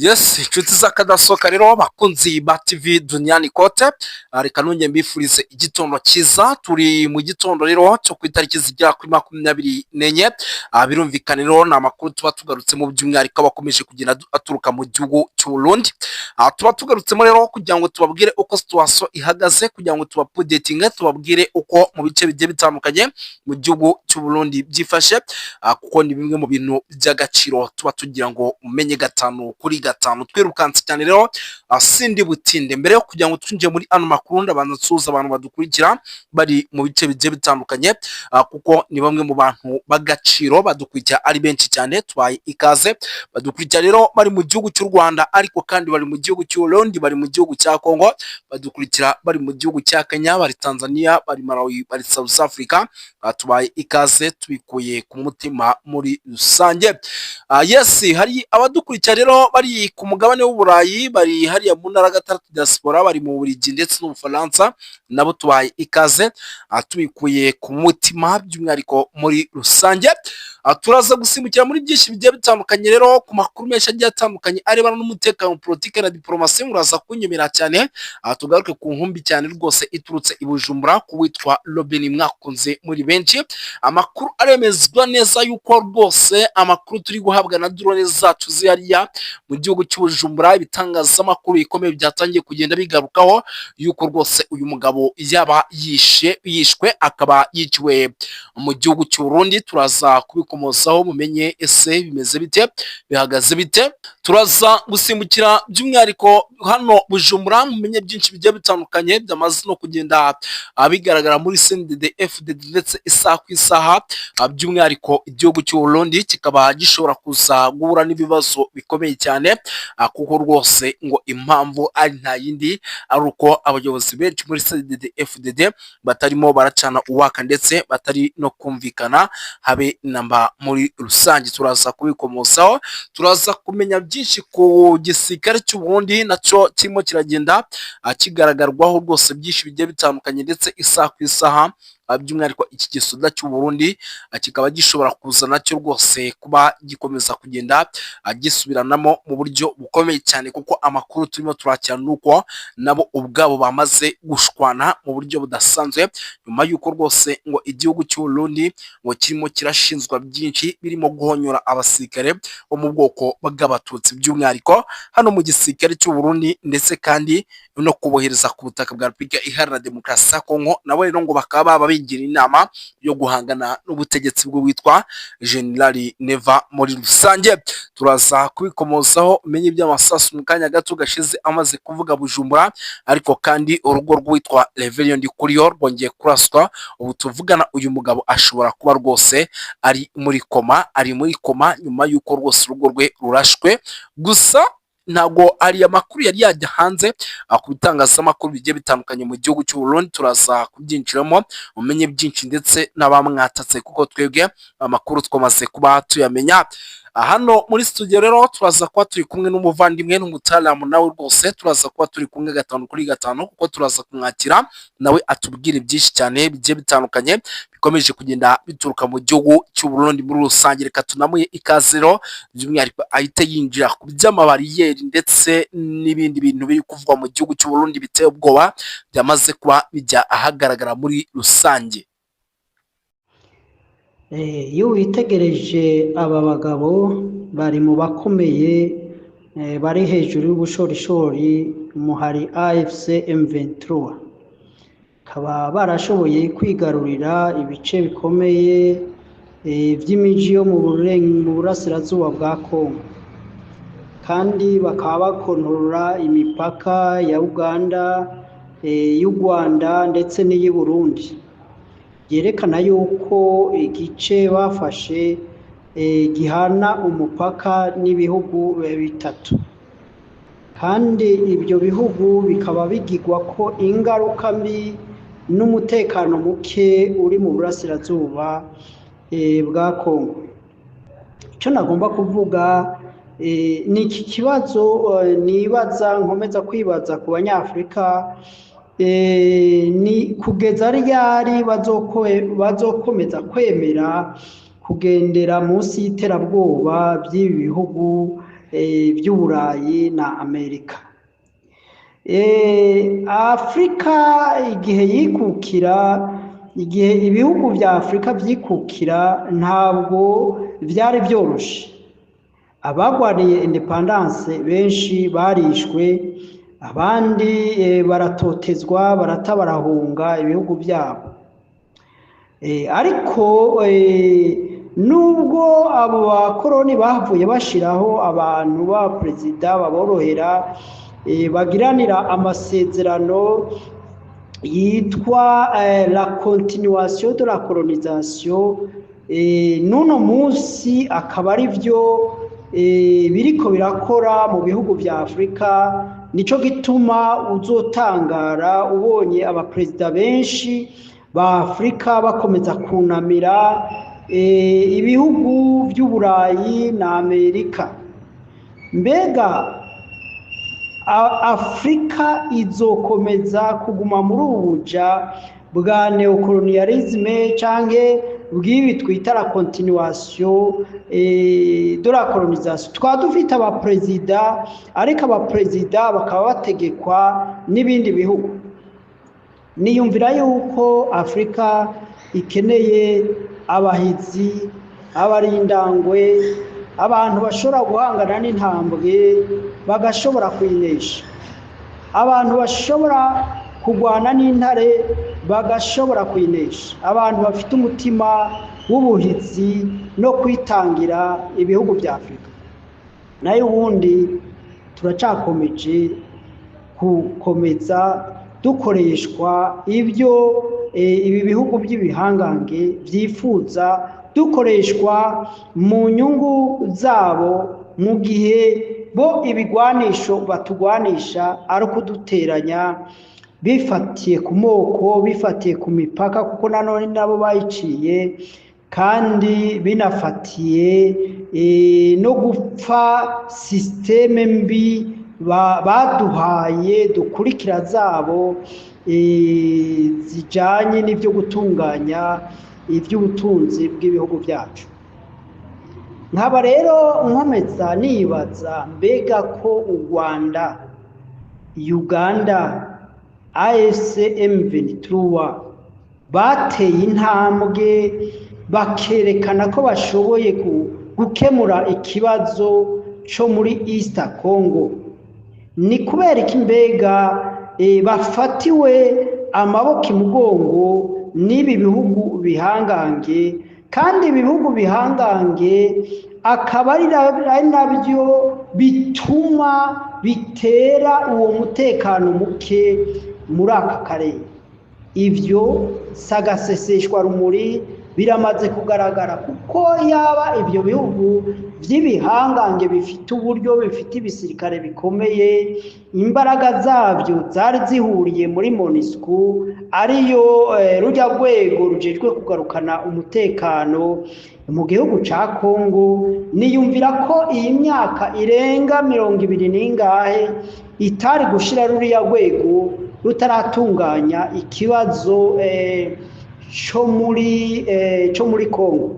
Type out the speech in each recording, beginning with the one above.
Yes, inshuti z'akadasohoka rero bakunzi ba TV Duniani Kote, reka nongeye mbifurize igitondo cyiza. Turi mu gitondo rero cyo ku itariki zigera kuri 24, birumvikana rero ni amakuru tuba tugarutsemo by'umwihariko abakomeje kugenda aturuka mu gihugu cy'u Burundi. Tuba tugarutsemo rero kugira ngo tubabwire uko situation ihagaze, kugira ngo tubapudetinge, tubabwire uko mu bice bigiye bitandukanye mu gihugu cy'u Burundi byifashe, kuko ni bimwe mu bintu by'agaciro tuba tugira ngo umenye gatanu kuri gatanu. Twirukanse cyane rero, sindi butinde mbere yo kugira ngo twinjire muri ano makuru, ndabanza nsuhuza abantu badukurikira bari mu bice bigiye bitandukanye, kuko ni bamwe mu bantu b'agaciro badukurikira ari benshi cyane. Tubaye ikaze. Badukurikira rero bari mu gihugu cy'u Rwanda, ariko kandi bari mu gihugu cy'u Burundi, bari mu gihugu cya Kongo, badukurikira bari mu gihugu cya Kenya, bari Tanzania, bari Malawi, bari South Africa. Tubaye ikaze tubikuye ku mutima muri rusange. Yes, hari abadukurikira rero bari ku mugabane w'Uburayi, bari hariya mu ntara gatandatu diaspora, bari mu Bubiligi ndetse n'Ubufaransa, nabo tubaye ikaze tubikuye ku mutima by'umwihariko muri rusange. Turaza gusimbukira muri byinshi bigiye bitandukanye rero ku makuru menshi agiye atandukanye arebana n'umutekano, politike na diplomasi. Muraza kunyemera cyane, tugaruke ku nkumbi cyane rwose iturutse i Bujumbura ku witwa Robin mwakunze muri benshi. Amakuru aremezwa neza yuko rwose amakuru turi guhabwa na drone zacu zihariya mu gihugu cy'u Bujumbura, ibitangazamakuru bikomeye byatangiye kugenda bigarukaho yuko rwose uyu mugabo yaba yishwe akaba yiciwe mu gihugu cy'u Burundi. Turaza kubikomozaho mumenye ese bimeze bite, bihagaze bite. Turaza gusimbukira by'umwihariko hano Bujumbura, mumenye byinshi bigiye bitandukanye byamaze no kugenda bigaragara muri CNDD FDD ndetse isaha ku isaha, by'umwihariko igihugu cy'u Burundi kikaba gishobora kuza guhura n'ibibazo bikomeye cyane, kuko rwose ngo impamvu ari nta yindi ari uko abayobozi benshi muri CNDD FDD batarimo baracana uwaka ndetse batari no kumvikana habe namba muri rusange. Turaza kubikomozaho, turaza kumenya byinshi ku gisirikare cy'u Burundi nacyo kirimo kiragenda kigaragarwaho rwose byinshi bigiye bitandukanye ndetse isaha ku isaha, by'umwihariko iki gisoda cy'u Burundi kikaba gishobora kuza nacyo rwose kuba gikomeza kugenda gisubiranamo mu buryo bukomeye cyane, kuko amakuru turimo turakira nuko nabo ubwabo bamaze gushwana mu buryo budasanzwe, nyuma yuko rwose ngo igihugu cy'u Burundi ngo kirimo kirashinzwa byinshi birimo guhonyora abasirikare bo mu bwoko bw'abatutsi, by'umwihariko hano mu gisirikare cy'u Burundi, ndetse kandi no kubohereza ku butaka bwa Repubulika Iharanira Demokarasi ya Kongo. Nabo rero ngo bakaba babigira inama yo guhangana n'ubutegetsi bwo witwa General Neva muri rusange. Turaza kubikomozaho umenye iby'amasasu mu kanya gato gashize amaze kuvuga Bujumbura, ariko kandi urugo rwitwa Reverend Kuriyo rwongeye kuraswa. Ubu tuvugana uyu mugabo ashobora kuba rwose ari muri koma nyuma yuko rwose urugo rwe rurashwe. Gusa ntabwo ari amakuru yari yajya hanze ku bitangazamakuru bigiye bitandukanye mu gihugu cy'u Burundi. Turaza kubyinjiramo umenye byinshi ndetse n'abamwatatse, kuko twebwe amakuru twamaze kuba tuyamenya. Hano muri studio rero turaza kuba turi kumwe n'umuvandimwe n'umutalamu nawe rwose, turaza kuba turi kumwe gatanu kuri gatanu, kuko turaza kumwakira nawe atubwire byinshi cyane bigiye bitandukanye bikomeje kugenda bituruka mu gihugu cy'u Burundi muri rusange. Reka tunamuye ikaze rero by'umwihariko ahite yinjira ku by'amabariyeri ndetse n'ibindi bintu biri kuvugwa mu gihugu cy'u Burundi biteye ubwoba byamaze kuba bijya ahagaragara muri rusange. Iyo witegereje aba bagabo bari mu bakomeye, bari hejuru y'ubushorishori muhari AFC M23, bakaba barashoboye kwigarurira ibice bikomeye by'imijyi yo mu burasirazuba bwa Kongo, kandi bakaba bakontorora imipaka ya Uganda, y'u Rwanda ndetse n'iy'i Burundi. Yerekana yuko igice bafashe gihana umupaka n'ibihugu bitatu, kandi ibyo bihugu bikaba bigirwa ko ingaruka mbi n'umutekano muke uri mu burasirazuba bwa Kongo. Icyo nagomba kuvuga ni iki kibazo nibaza, nkomeza kwibaza ku Banyafurika, ni kugeza ryari bazokomeza kwemera kugendera munsi y'iterabwoba by'ibi bihugu by'Uburayi na Amerika. Afurika igihe ibihugu bya Afurika byikukira ntabwo byari byoroshye. Abagwaniye independence benshi barishwe, abandi baratotezwa, barahunga ibihugu byabo. Ariko nubwo abo bakoroni bavuye bashiraho abantu ba perezida baborohera, bagiranira amasezerano yitwa la continuation de la colonisation, n'uno munsi akaba ari byo biriko birakora mu bihugu bya Afurika. Nico gituma uzotangara ubonye abaperezida benshi ba Afurika bakomeza kunamira ibihugu by'Uburayi na Amerika. Mbega Afurika izokomeza kuguma muri ubuja bwa neocolonialisme canke bw'ibi twita la continuation de la colonisation? Twaba dufite abaperezida, ariko abaperezida bakaba bategekwa n'ibindi bihugu. Niyumvira yuko Afurika ikeneye abahizi, abarindangwe, abantu bashobora guhangana n'intambwe bagashobora kuyinesha, abantu bashobora kugwana n'intare bagashobora kuyinesha, abantu bafite umutima w'ubuhizi no kwitangira ibihugu bya Afurika. Nayo ubundi turacakomeje gukomeza dukoreshwa ibyo ibi bihugu by'ibihangange byifuza, dukoreshwa mu nyungu zabo, mu gihe bo ibigwanisho batugwanisha ari ukuduteranya, bifatiye ku moko, bifatiye ku mipaka, kuko nanone nabo bayiciye, kandi binafatiye no gupfa systeme mbi baduhaye dukurikira zabo zijanye n'ibyo gutunganya iby'ubutunzi bw'ibihugu byacu. Nkaba rero nkomeza nibaza, mbega ko u Rwanda, Uganda, AFC/M23 bateye intambwe bakerekana ko bashoboye gukemura ikibazo cyo muri East Congo, ni kubera iki mbega bafatiwe amaboko imugongo n'ibi bihugu bihangange, kandi ibihugu bihangange akaba ari nabyo bituma bitera uwo mutekano muke muri aka karere? Ibyo sagaseseshwa rumuri biramaze kugaragara, kuko yaba ibyo bihugu by'ibihangange bifite uburyo, bifite ibisirikare bikomeye, imbaraga zabyo zari zihuriye muri MONUSCO, ariyo rujya rwego rujejwe kugarukana umutekano mu gihugu ca Kongo. Niyumvira ko iyi myaka irenga 20 n'ingahe itari gushira ruriya rwego rutaratunganya ikibazo cyo muri Kongo.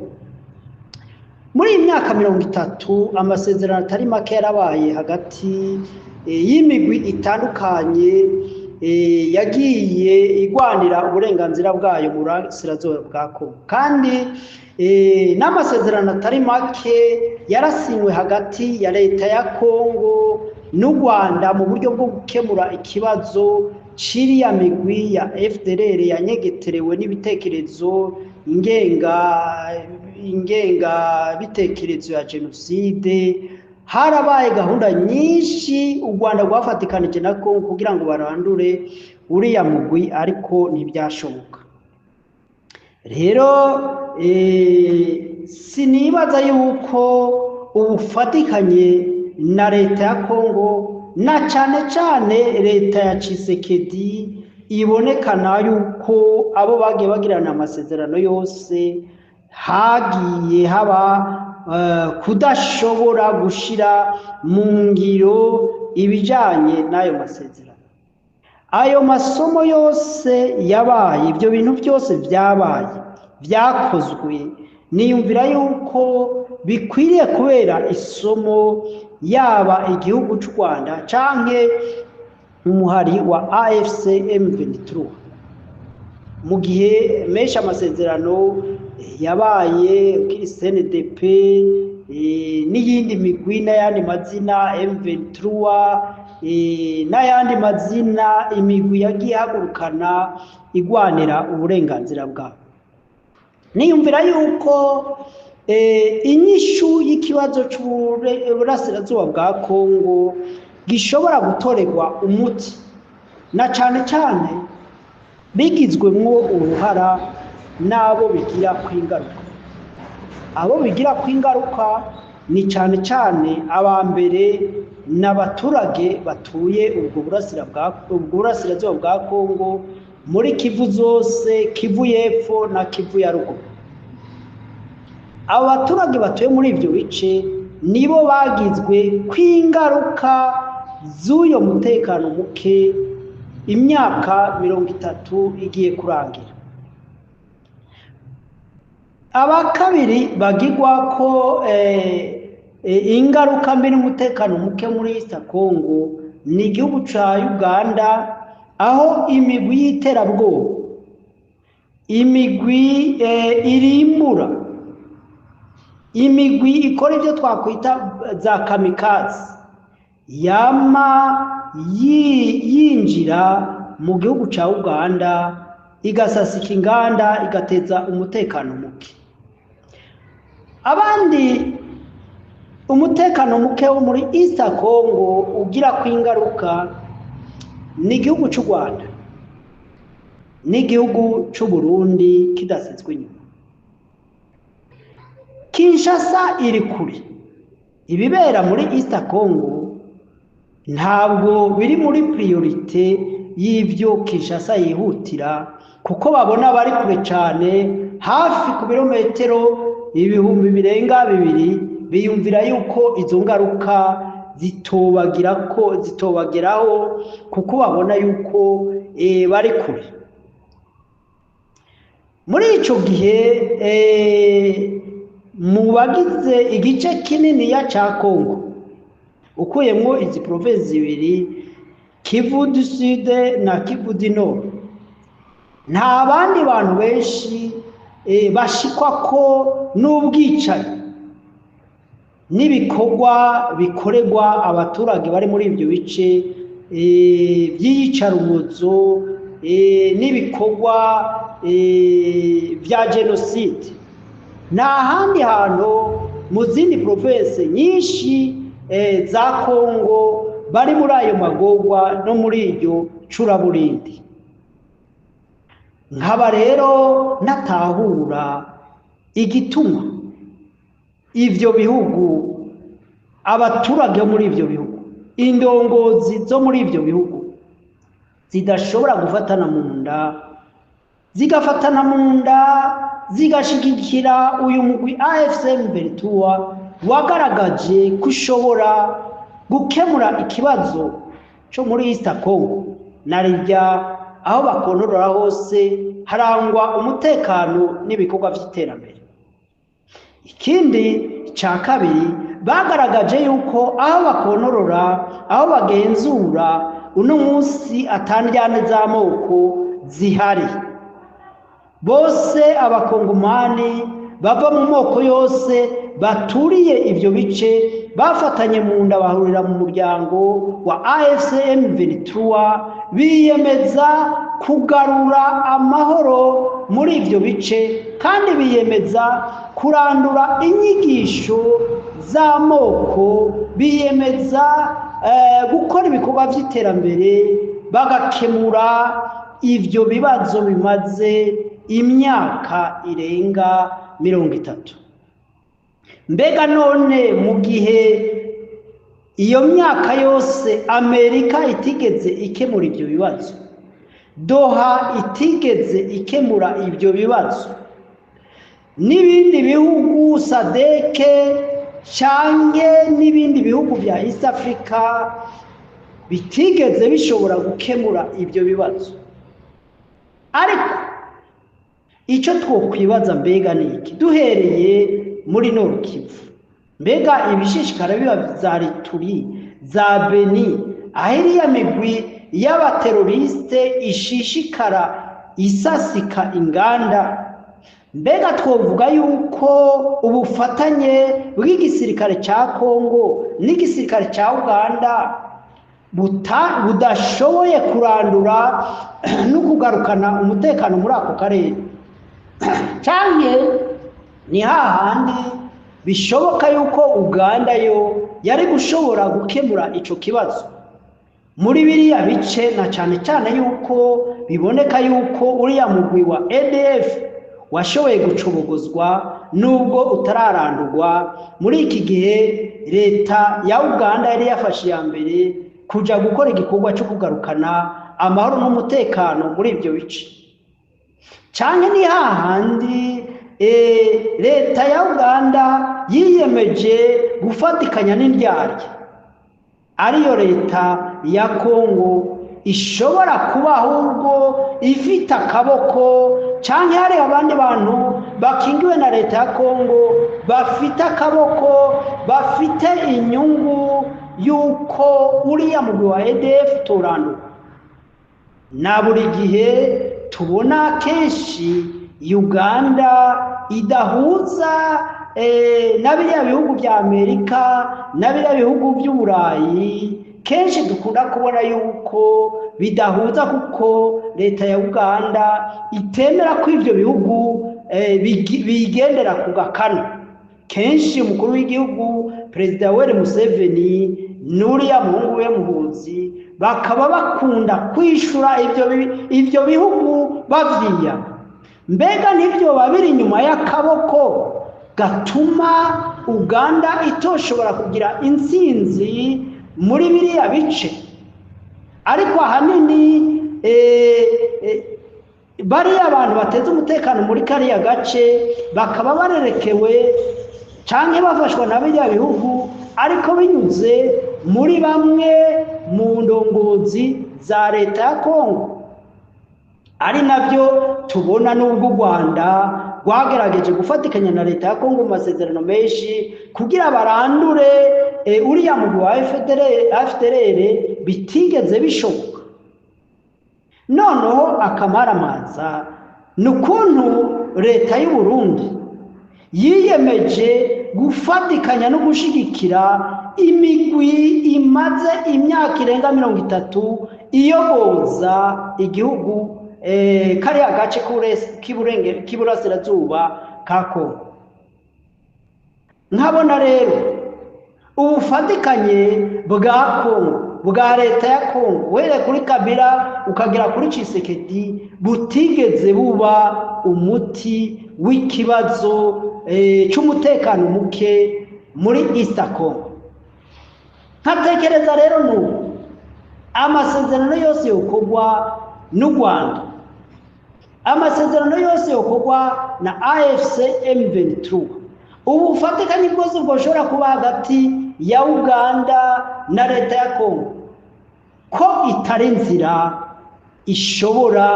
Muri iyi myaka 30 amasezerano atari make yarabaye hagati y'imigwi itandukanye yagiye igwanira uburenganzira bwayo mu burasirazuba bwa Kongo, kandi n'amasezerano atari make yarasinywe hagati ya leta ya Kongo n'u Rwanda mu buryo bwo gukemura ikibazo c'iriya migwi ya FDLR yanyegeterewe n'ibitekerezo ingenga bitekerezo ya genocide. Harabaye gahunda nyinshi u Rwanda rwafatikanije na Kongo kugira ngo barandure uriya mugwi, ariko ntibyashoboka. Rero sinibaza yuko ubufatikanye na leta ya Kongo, na cyane leta ya Tshisekedi, ibonekana yuko abo bagiye bagirana amasezerano yose hagiye haba kudashobora gushira mu ngiro ibijanye n'ayo masezerano. Ayo masomo yose yabaye, ibyo bintu byose byabaye, byakozwe, niyumvira yuko bikwiriye kubera isomo yaba igihugu cy'u Rwanda canke umuhari wa AFC M23 mu gihe menshi amasezerano yabaye kuri CNDP n'iyindi migwi n'ayandi mazina M23 n'ayandi mazina imigwi yagiye hagurukana igwanira uburenganzira bwabo. Niyumvira yuko inyishu y'ikibazo cy'uburasirazuba bwa Kongo gishobora gutorerwa umuti na cane cane bigizwemwo uruhara n'abo bigira kwingaruka. Abo bigira kwingaruka ni cane cane abambere n'abaturage batuye ubwo burasirazuba bwa Kongo muri Kivu zose, Kivu y'epfo na Kivu ya ruguru. Abo baturage batuye muri ivyo bice nibo bagizwe kwingaruka z'uyo mutekano muke imyaka 30 igiye kurangira. Abakabiri bagirwa ko ingaruka mbi n'umutekano muke muri East Congo ni igihugu ca Uganda, aho imigwi y'iterabwoba, imigwi irimbura, imigwi ikora ivyo twakwita za kamikazi yama yinjira mu gihugu ca Uganda igasasika inganda igateza umutekano muke. Abandi umutekano muke wo muri East Congo ugira kwingaruka ni igihugu cy'u Rwanda n'igihugu cy'u Burundi kidasizwe inyuma. Kinshasa iri kure, ibibera muri East Congo ntabwo biri muri priorite y'ivyo Kinshasa yihutira, kuko babona bari kure cyane, hafi ku birometero 2,000 biyumvira yuko izo ngaruka zitobageraho kuko babona yuko bari kure. Muri ico gihe mu bagize igice kinini ya ca Kongo ukuyemwo izi province zibiri Kivu du Sud na Kivu du Nord, nta bandi bantu benshi bashikwa ko n'ubwicanyi n'ibikorwa bikorerwa abaturage bari muri ivyo bice by'iyicarubozo n'ibikorwa vya genocide. Nta handi hantu mu zindi province nyinshi za Kongo bari muri ayo magorwa no muri iryo curaburindi. Nkaba rero natahura igituma ivyo bihugu, abaturage muri ivyo bihugu, indongozi zo muri ivyo bihugu zidashobora gufatana mu nda, zigafatana mu nda zigashigikira uyu mugwi AFC M23 wagaragaje kushobora gukemura ikibazo cyo muri East Congo narijya aho bakontorora hose harangwa umutekano n'ibikorwa by'iterambere. Ikindi ca kabiri, bagaragaje yuko aho bakontorora, aho bagenzura uno munsi atandyane z'amoko zihari. Bose abakongomani bava mu moko yose baturiye ivyo bice bafatanye mu nda bahurira mu muryango wa AFC M23 biyemeza kugarura amahoro muri ivyo bice, kandi biyemeza kurandura inyigisho z'amoko, biyemeza gukora ibikorwa by'iterambere bagakemura ivyo bibazo bimaze imyaka irenga 30. Mbega none mu gihe iyo myaka yose Amerika itigeze ikemura ivyo bibazo, Doha itigeze ikemura ivyo bibazo, n'ibindi bihugu SADC canke n'ibindi bihugu vya East Africa bitigeze bishobora gukemura ivyo bibazo. Ariko icyo twokwibaza mbega niki, duhereye muri Nord Kivu, mbega ibishishikara biba za Ituri za Beni aho iriya migwi y'abateroriste ishishikara isasika inganda, mbega twovuga yuko ubufatanye bw'igisirikare cya Kongo n'igisirikare cya Uganda budashoboye kurandura no kugarukana umutekano muri ako karere? Canke ni hahandi bishoboka yuko Uganda yo yari gushobora gukemura ico kibazo muri biriya bice, na cyane cyane yuko biboneka yuko uriya mugwi wa ADF washoboye gucubuguzwa nubwo utararandurwa. Muri iki gihe leta ya Uganda yari yafashe ya mbere kuja gukora igikorwa cyo kugarukana amahoro n'umutekano muri ibyo bice. Canke ni hahandi leta ya Uganda yiyemeje gufatikanya n'indyarya ariyo leta ya Kongo ishobora kuba ahubwo ifite akaboko, canke hari abandi bantu bakingiwe na leta ya Kongo bafite akaboko, bafite inyungu yuko uriya mugwi wa ADF turandura. Na buri gihe tubona kenshi Uganda idahuza na biriya bihugu bya Amerika na biriya bihugu by'Uburayi, kenshi dukunda kubona yuko bidahuza kuko leta ya Uganda itemera ko ivyo bihugu bigendera ku gakano. Kenshi umukuru w'igihugu Perezida Yoweri Museveni n'uriya muhungu we Muhoozi bakaba bakunda kwishura ivyo bihugu bavyiya. Mbega nivyo babiri inyuma y'akaboko gatuma Uganda itoshobora kugira intsinzi muri biriya bice? Ariko ahanini bariya abantu bateze umutekano muri kariya gace bakaba barerekewe canke bafashwa na biriya bihugu, ariko binyuze muri bamwe mu ndongozi za leta ya Kongo. Ari navyo tubona n'ubwo u Rwanda rwagerageje gufatikanya na leta ya Kongo mu masezerano menshi kugira barandure uriya mugwi wa FDLR, bitigeze bishoboka. Noneho akamaramaza n'ukuntu leta y'u Burundi yiyemeje gufatikanya no gushigikira imigwi imaze imyaka irenga 30 iyoboza igihugu kariya gace k'iburasirazuba ka Kongo. Nkabona rero ubufatikanye bwa Kongo, bwa leta ya Kongo uhereye kuri Kabila ukagera kuri Tshisekedi butigeze buba umuti w'ikibazo cy'umutekano muke muri East Congo. Nkatekereza rero n'ubu amasezerano yose yokorwa n'u Rwanda, amasezerano yose yokorwa na AFC M23, ubufatikanye bwose bwoshobora kuba hagati ya Uganda na leta ya Kongo, ko itari nzira ishobora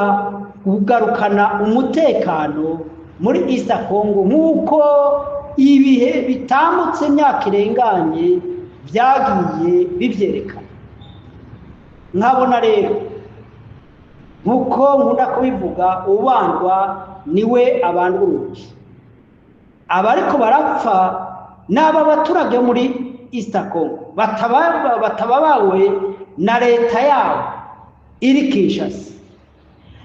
kugarukana umutekano muri East Congo nk'uko ibihe bitambutse imyaka irenganye byagiye bivyerekana. Nkabona rero nk'uko nkunda kubivuga, ubandwa niwe abanduruki. Abariko barapfa n'aba baturage muri East Congo batababawe na leta yabo iri Kinshasa,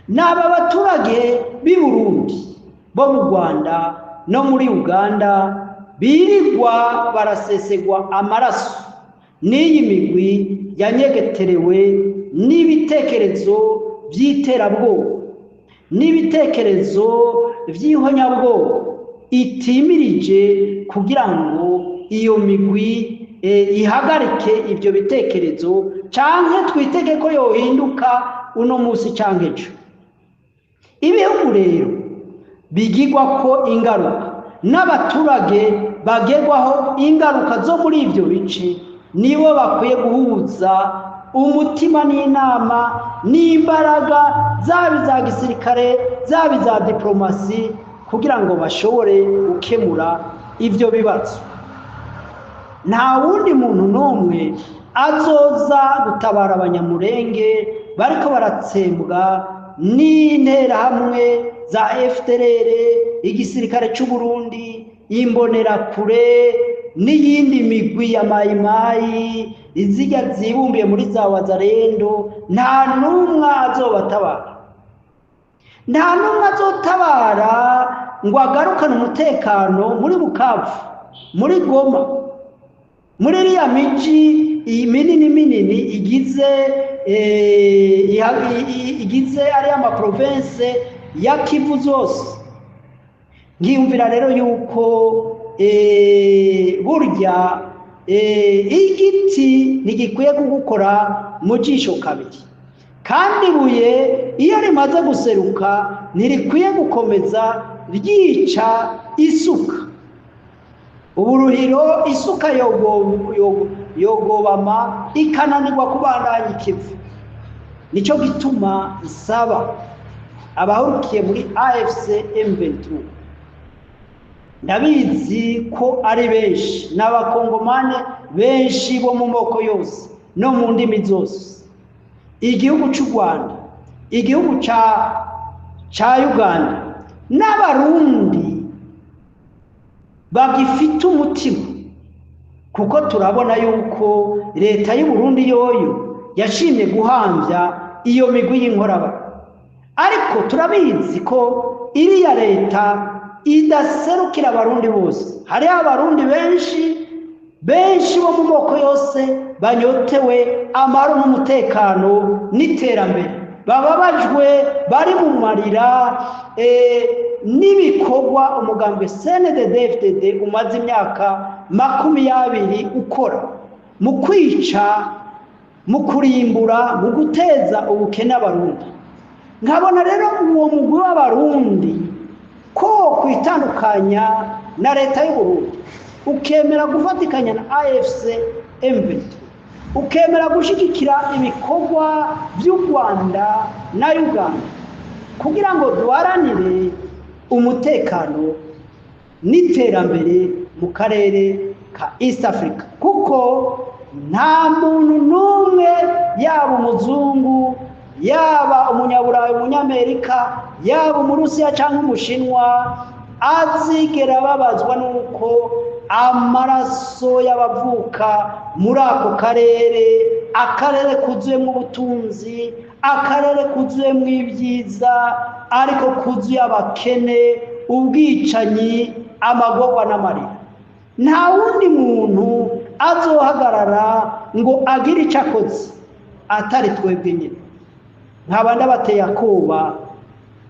n'aba baturage b'i Burundi bo mu Rwanda no muri Uganda birirwa barasesegwa amaraso n'iyi migwi yanyegeterewe n'ibitekerezo by'iterabwoba n'ibitekerezo by'ihonyabwoba itimirije kugira ngo iyo migwi ihagarike ibyo bitekerezo, canke twitege ko yohinduka uno munsi canke ejo. Ibihugu rero bigirwa ko ingaruka n'abaturage bagerwaho ingaruka zo muri ibyo bice nibo bakwiye guhuza umutima n'inama n'imbaraga zaba za gisirikare zaba za diplomasi kugira ngo bashobore gukemura ibyo bibazo. nta wundi muntu n'umwe azoza gutabara abanyamurenge bariko baratsembwa n'interahamwe za FDLR, igisirikare cy'u Burundi, imbonerakure n'iyindi migwi ya mayimayi izijya zibumbiye muri za wazarendo. Nta n'umwe azobatabara, nta n'umwe azotabara ngo agarukane umutekano muri Bukavu, muri Goma, muri iriya miji minini igize ariya maprovince ya Kivu zose. Ngiyumvira rero yuko burya igiti ntigikwiye kugukora mu jisho kabiri, kandi ibuye iyo rimaze guseruka ntirikwiye gukomeza ryica isuka. Uburuhiro isuka yogobama ikananirwa kubandanya ikivu. Nicyo gituma isaba abahurukiye muri AFC M23, ndabizi ko ari benshi n'abakongomane benshi bo mu moko yose no mu ndimi zose, igihugu cy'u Rwanda, igihugu ca Uganda n'abarundi bagifite umutima, kuko turabona yuko leta y'u Burundi yoyo yashimye guhambya iyo migwi y'inkoraba. Ariko turabizi ko iriya leta idaserukira abarundi bose. Hari abarundi benshi bo mu moko yose banyotewe amahoro n'umutekano n'iterambere, bababajwe, bari mu marira n'ibikorwa umugambwe CNDD-FDD umaze imyaka 20 ukora mu kwica, mu kurimbura, mu guteza ubukene abarundi. Nkabona rero uwo mugwi w'abarundi ko kwitandukanya na leta y'u Burundi, ukemera gufatikanya na AFC M23, ukemera gushigikira ibikorwa by'u Rwanda na Uganda kugira ngo duharanire umutekano n'iterambere mu karere ka East Africa, kuko nta muntu n'umwe, yaba umuzungu, yaba umunyaburayi, umunyamerika, yaba umurusiya cyangwa umushinwa, azigera babazwa nuko amaraso y'abavuka muri ako karere, akarere kuzuyemo ubutunzi, akarere kuzuyemo ibyiza, ariko kuzuye abakene, ubwicanyi, amagorwa n'amarira. Nta wundi muntu azohagarara ngo agire icyo akoze atari twebwe nyine. Nkaba ndabateye akoba,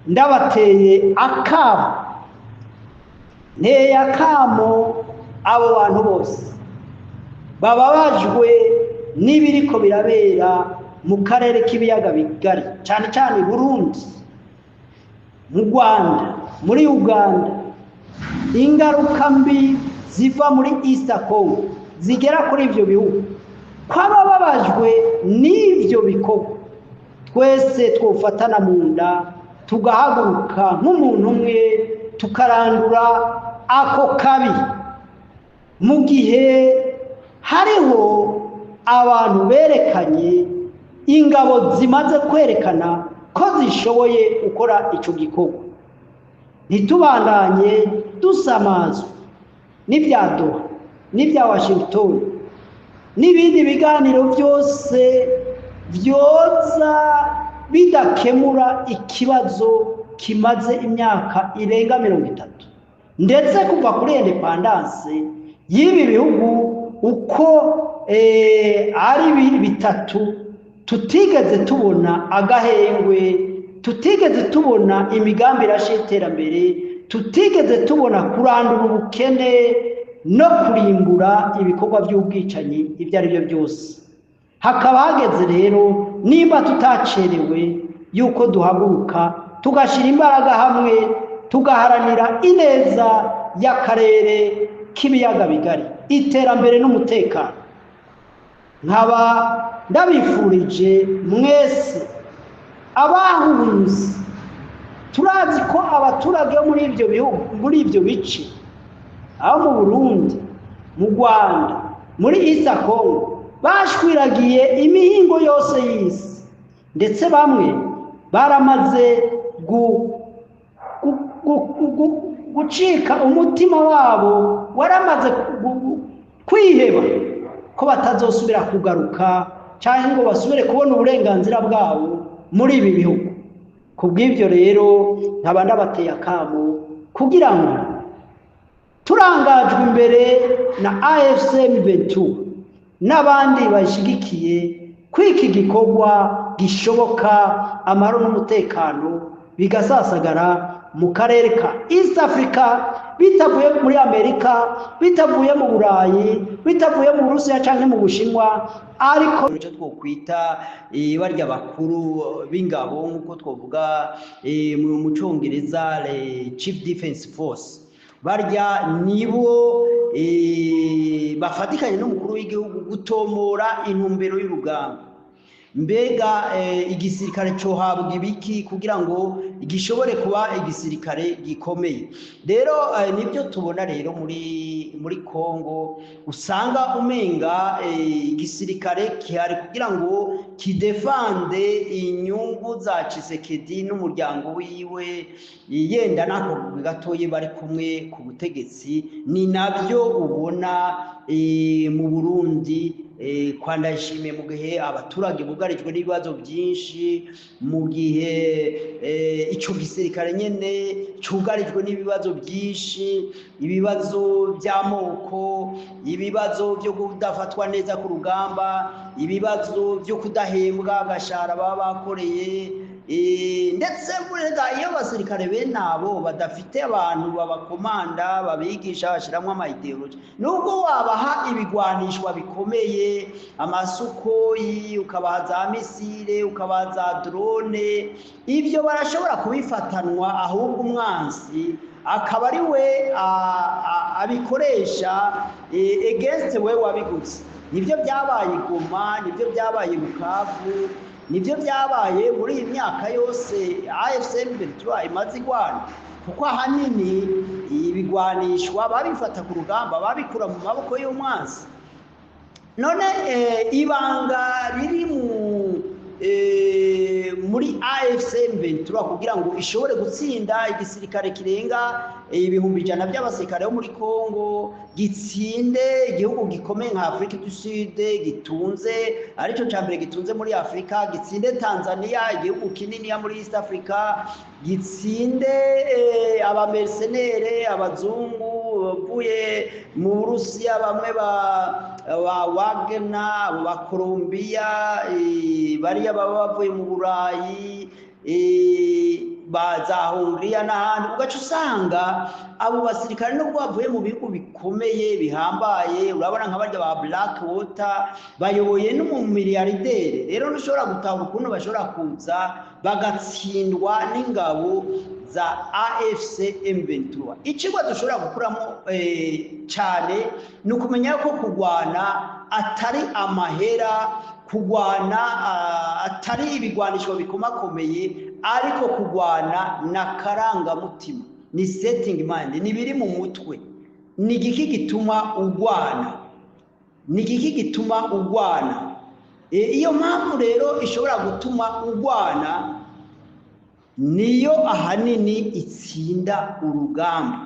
ndabateye akamo, nteye akamo abo bantu bose bababajwe n'ibiriko birabera mu karere k'ibiyaga bigari, cyane cyane Burundi, mu Rwanda, muri Uganda. Ingaruka mbi ziva muri East Congo zigera kuri ivyo bihugu, kwababajwe n'ivyo bikorwa. Twese twofatana mu nda tugahaguruka nk'umuntu umwe tukarandura ako kabi, mu gihe hariho abantu berekanye, ingabo zimaze kwerekana ko zishoboye gukora ico gikorwa. Ntitubandanye dusamazwa n'ibya Doha n'ibya Washington n'ibindi biganiro byose vyoza bidakemura ikibazo kimaze imyaka irenga 30, ndetse kuva kuri independence y'ibi bihugu uko ari bitatu, tutigeze tubona agahengwe, tutigeze tubona imigambi irashiterambere, tutigeze tubona kurandura ubukene no kurimbura ibikorwa by'ubwicanyi ibyo ari byo byose. Hakaba hageze rero, nimba tutacerewe, yuko duhaguruka tugashira imbaraga hamwe, tugaharanira ineza y'akarere k'ibiyaga bigari, iterambere n'umutekano. Nkaba ndabifurije mwese abahunze. Turazi ko abaturage muri ibyo bihugu, muri ibyo bice, aho mu Burundi, mu Rwanda, muri East Congo bashwiragiye imihingo yose y'isi, ndetse bamwe baramaze gucika, umutima wabo waramaze kwiheba ko batazosubira kugaruka cyangwa ngo basubire kubona uburenganzira bwabo muri ibi bihugu. Ku bw'ibyo rero nkaba ndabateye akamo kugira ngo turangajwe imbere na AFC M23 n'abandi bashigikiye kw'iki gikorwa gishoboka amahoro n'umutekano bigasasagara mu karere ka East Africa, bitavuye muri Amerika, bitavuye mu Burayi, bitavuye mu Burusiya canke mu Bushinwa, ariko icyo twokwita barya bakuru b'ingabo nk'uko twovuga mu Congereza Chief Defense Force, barya nibo bafatikanye n'umukuru w'igihugu gutomora intumbero y'urugamba. Mbega igisirikare cohabwa ibiki kugira ngo gishobore kuba igisirikare gikomeye? Rero nibyo tubona rero muri Kongo, usanga umenga igisirikare kihari kugira ngo kidefande inyungu za Tshisekedi n'umuryango wiwe, yenda nako gatoye bari kumwe ku butegetsi. Ni nabyo ubona mu Burundi kwa Ndayishimiye, mu gihe abaturage bugarijwe n'ibibazo byinshi, mu gihe icyo gisirikare nyene cyugarijwe n'ibibazo byinshi, ibibazo by'amoko, ibibazo byo kudafatwa neza ku rugamba, ibibazo byo kudahembwa agashara baba bakoreye, ndetse iyo abasirikare bene abo badafite abantu babakomanda babigisha bashyiramo amayideoloji, nubwo wabaha ibigwanishwa bikomeye, amasukoyi, ukabaha za misile, ukabaha za drone, ibyo barashobora kubifatanwa, ahubwo umwansi akaba ari we abikoresha against we wabiguze. Nibyo byabaye i Goma, nibyo byabaye Bukavu, nibyo byabaye muri iyi myaka yose AFC M23 imaze igwana, kuko ahanini ibigwanishwa babifata ku rugamba babikura mu maboko y'umwansi. None ibanga riri muri AFC M23 kugira ngo ishobore gutsinda igisirikare kirenga 100,000 by'abasirikare bo muri Kongo, gitsinde igihugu gikomeye nka Afrika du Sud gitunze, aricyo cyambere gitunze muri Afrika, gitsinde Tanzania igihugu kinini ya muri East Africa, gitsinde abamercenaire abazungu bavuye mu Burusiya, bamwe ba Wagner, ba Colombia, bariya baba bavuye mu Burayi, baza Hongria n'ahandi. Ugaca usanga abo basirikare nubwo bavuye mu bihugu bikomeye bihambaye, urabona nk'abarya ba Blackwater bayoboye n'umumiliyarderi. Rero ntushobora gutahura ukuntu bashobora kuza bagatsindwa n'ingabo za AFC M23. Ikigwa dushobora gukuramo cyane ni ukumenya ko kugwana atari amahera, kugwana atari ibigwanishwa bikomakomeye, ariko kugwana na karangamutima, ni setting mind, ni biri mu mutwe. Ni igiki gituma ugwana, ni igiki gituma ugwana. Iyo mpamvu rero ishobora gutuma ugwana niyo ahanini itsinda urugamba.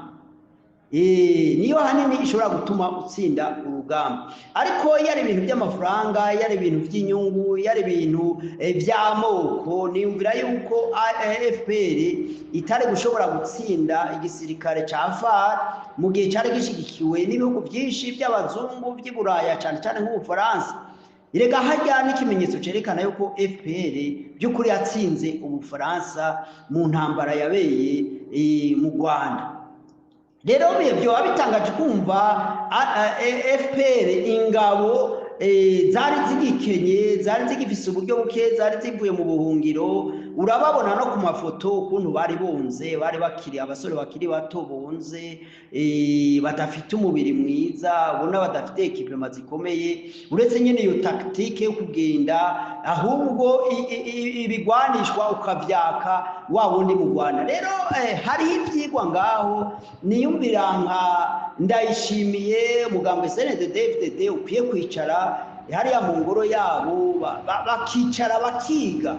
Niyo ahanini ishobora gutuma utsinda urugamba. Ariko yari ibintu by'amafaranga, yari ibintu by'inyungu, yari ibintu by'amoko, niyumvira yuko FPR itari gushobora gutsinda igisirikare ca FARD mu gihe cyari gishigikiwe n'ibihugu byinshi by'abazungu by'i Buraya, cyane cyane nk'Ubufaransa. Irega hajya n'ikimenyetso cerekana yuko FPR by'ukuri yatsinze Ubufaransa mu ntambara yabeye mu Rwanda. Rero byo abitangaje kumva FPR ingabo zari zigikenye, zari zigifise uburyo buke, zari zivuye mu buhungiro. Urababona no ku mafoto ukuntu bari bonze, bari bakiri abasore bakiri bato bonze, badafite umubiri mwiza, ubona badafite equipment zikomeye, uretse nyene iyo tactique yo kugenda ahubwo ibigwanishwa ukavyaka wa wundi mu Rwanda. Rero hariho ivyigwa ngaho niyumvira nka Ndayishimiye umugambi CNDD-FDD ukwiye kwicara hariya mu ngoro yabo bakicara bakiga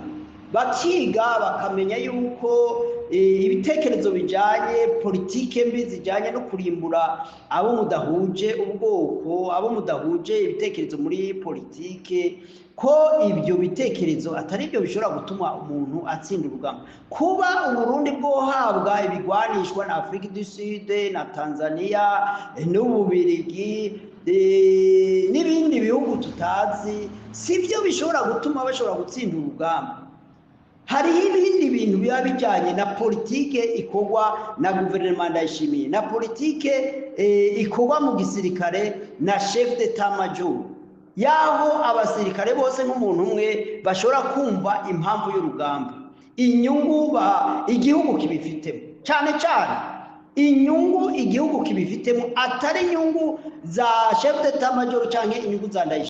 bakamenya yuko ibitekerezo bijanye politike mbi zijanye no kurimbura abo mudahuje ubwoko, abo mudahuje ibitekerezo muri politike, ko ibyo bitekerezo atari byo bishobora gutuma umuntu atsinda urugamba. Kuba Uburundi bwohabwa ibigwanishwa na Afrique du Sud na Tanzania n'Ububirigi n'ibindi bihugu tutazi, sibyo bishobora gutuma bashobora gutsinda urugamba. Hariho ibindi bintu biba bijyanye na politike ikorwa na guverinoma Ndayishimiye, na politike ikorwa mu gisirikare na chef d'état major, yaho abasirikare bose nk'umuntu umwe bashobora kumva impamvu y'urugamba, inyungu igihugu kibifitemo, cyane cyane inyungu igihugu kibifitemo atari inyungu za chef d'état major cyangwa inyungu za Ndayishimiye.